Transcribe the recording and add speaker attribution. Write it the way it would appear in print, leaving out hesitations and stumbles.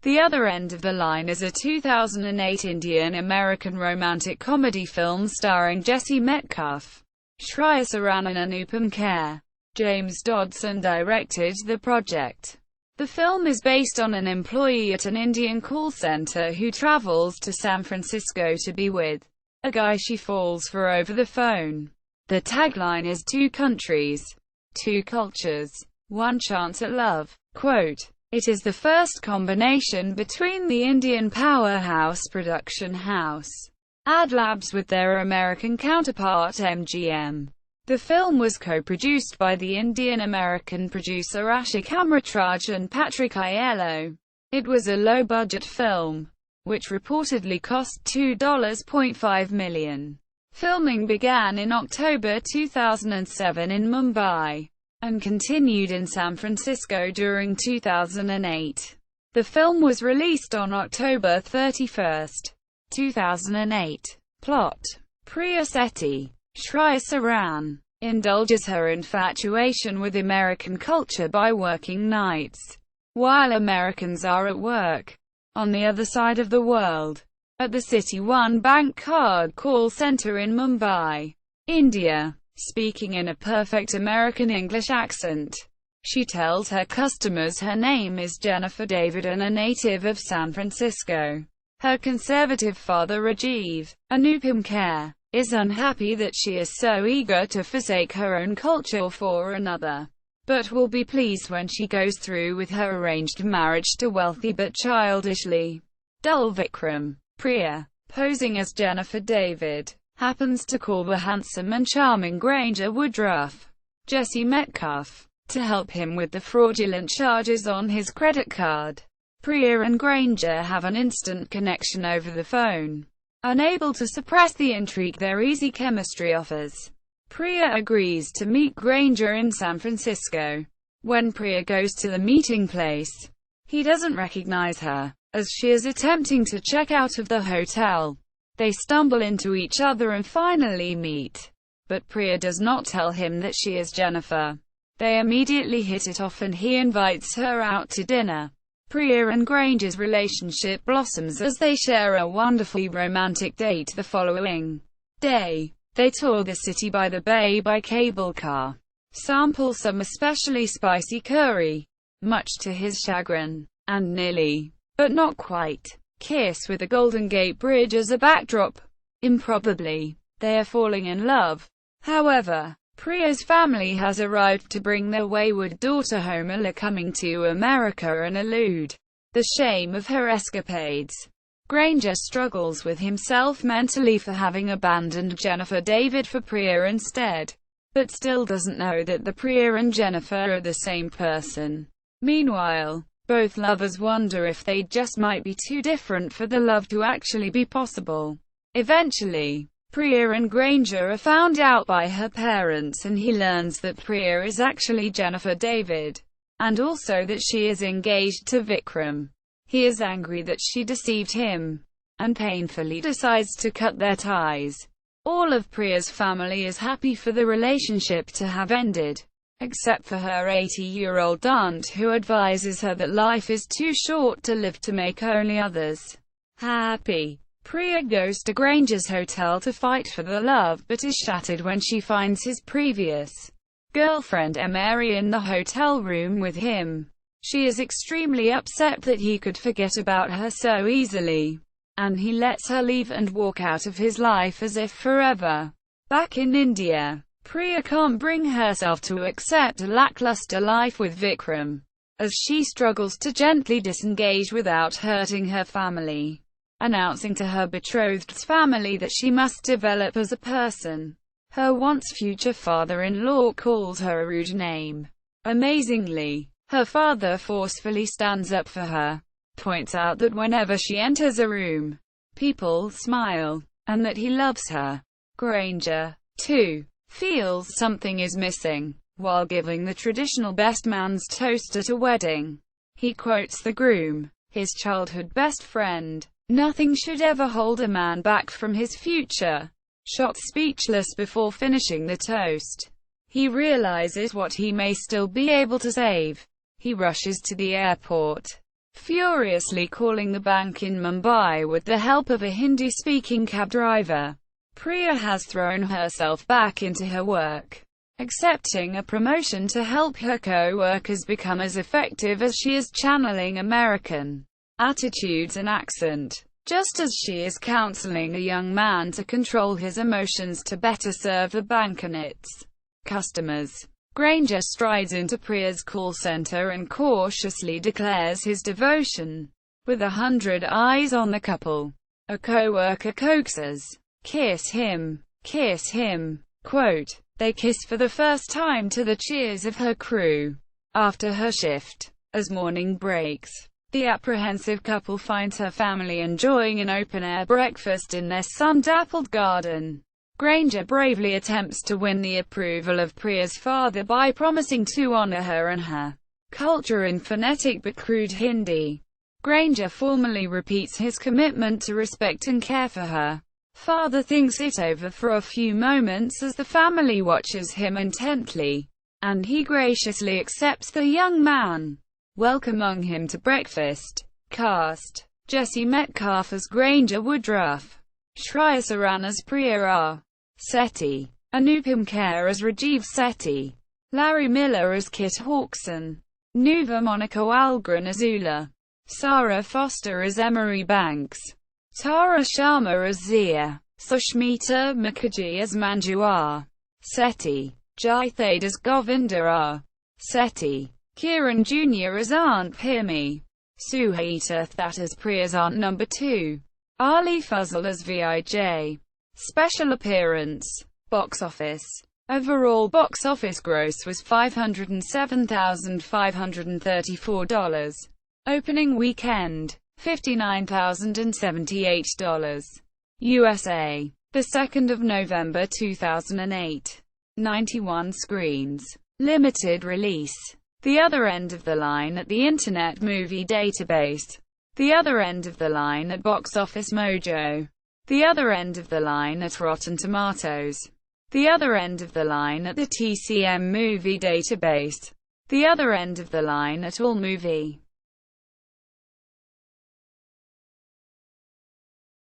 Speaker 1: The Other End of the Line is a 2008 Indian-American romantic comedy film starring Jesse Metcalfe, Shriya, Saran and Anupam Kher. James Dodson directed the project. The film is based on an employee at an Indian call center who travels to San Francisco to be with a guy she falls for over the phone. The tagline is "Two countries, two cultures, one chance at love." Quote, "It is the first combination between the Indian powerhouse production house, Adlabs, with their American counterpart MGM." The film was co-produced by the Indian-American producer Ashok, Amritraj and Patrick Aiello. It was a low-budget film, which reportedly cost $2.5 million. Filming began in October 2007 in Mumbai, and continued in San Francisco during 2008. The film was released on October 31, 2008. Plot: Priya Sethi, Shriya Saran, indulges her infatuation with American culture by working nights, while Americans are at work on the other side of the world, at the City One Bank card call center in Mumbai, India. Speaking in a perfect American English accent, she tells her customers her name is Jennifer David and a native of San Francisco. Her conservative father Rajiv, Anupam Kher, is unhappy that she is so eager to forsake her own culture for another, but will be pleased when she goes through with her arranged marriage to wealthy but childishly dull Vikram. Priya, posing as Jennifer David, happens to call the handsome and charming Granger Woodruff, Jesse Metcalfe, to help him with the fraudulent charges on his credit card. Priya and Granger have an instant connection over the phone. Unable to suppress the intrigue their easy chemistry offers, Priya agrees to meet Granger in San Francisco. When Priya goes to the meeting place, he doesn't recognize her, as she is attempting to check out of the hotel. They stumble into each other and finally meet, but Priya does not tell him that she is Jennifer. They immediately hit it off and he invites her out to dinner. Priya and Granger's relationship blossoms as they share a wonderfully romantic date the following day. They tour the city by the bay by cable car, sample some especially spicy curry, much to his chagrin, and nearly, but not quite, kiss with the Golden Gate Bridge as a backdrop. Improbably, they are falling in love. However, Priya's family has arrived to bring their wayward daughter home, coming to America, and elude the shame of her escapades. Granger struggles with himself mentally for having abandoned Jennifer David for Priya instead, but still doesn't know that the Priya and Jennifer are the same person. Meanwhile, both lovers wonder if they just might be too different for the love to actually be possible. Eventually, Priya and Granger are found out by her parents and he learns that Priya is actually Jennifer David, and also that she is engaged to Vikram. He is angry that she deceived him, and painfully decides to cut their ties. All of Priya's family is happy for the relationship to have ended, except for her 80-year-old aunt, who advises her that life is too short to live to make only others happy. Priya goes to Granger's hotel to fight for the love, but is shattered when she finds his previous girlfriend Mary in the hotel room with him. She is extremely upset that he could forget about her so easily, and he lets her leave and walk out of his life as if forever. Back in India, Priya can't bring herself to accept a lackluster life with Vikram, as she struggles to gently disengage without hurting her family. Announcing to her betrothed's family that she must develop as a person, her once future father-in-law calls her a rude name. Amazingly, her father forcefully stands up for her, points out that whenever she enters a room, people smile, and that he loves her. Granger, too, feels something is missing. While giving the traditional best man's toast at a wedding, he quotes the groom, his childhood best friend, "Nothing should ever hold a man back from his future." Shocked speechless before finishing the toast, he realizes what he may still be able to save. He rushes to the airport, furiously calling the bank in Mumbai with the help of a Hindi-speaking cab driver. Priya has thrown herself back into her work, accepting a promotion to help her co-workers become as effective as she is, channeling American attitudes and accent, just as she is counseling a young man to control his emotions to better serve the bank and its customers. Granger strides into Priya's call center and cautiously declares his devotion. With 100 eyes on the couple, a co-worker coaxes, "Kiss him, kiss him." Quote, they kiss for the first time to the cheers of her crew after her shift. As morning breaks, the apprehensive couple finds her family enjoying an open-air breakfast in their sun-dappled garden. Granger bravely attempts to win the approval of Priya's father by promising to honor her and her culture in phonetic but crude Hindi. Granger formally repeats his commitment to respect and care for her father thinks it over for a few moments as the family watches him intently, and he graciously accepts the young man, welcoming him to breakfast. Cast: Jesse Metcalfe as Granger Woodruff, Shriya Saran as Priya R. Sethi, Anupam Kher as Rajiv Sethi, Larry Miller as Kit Hawkson, Nuva Monica Algren as Ula, Sarah Foster as Emery Banks, Tara Sharma as Zia, Sushmita Mukherjee as Manju R. Sethi, Jai Thade as Govinda R. Sethi, Kiran Jr. as Aunt Pirmi, Suhaita That as Priya's Aunt No. 2, Ali Fuzzle as Vij. Special appearance. Box office. Overall box office gross was $507,534. Opening weekend, $59,078. USA. The 2nd of November 2008. 91 screens. Limited release. The Other End of the Line at the Internet Movie Database. The Other End of the Line at Box Office Mojo. The Other End of the Line at Rotten Tomatoes. The Other End of the Line at the TCM Movie Database. The Other End of the Line at AllMovie.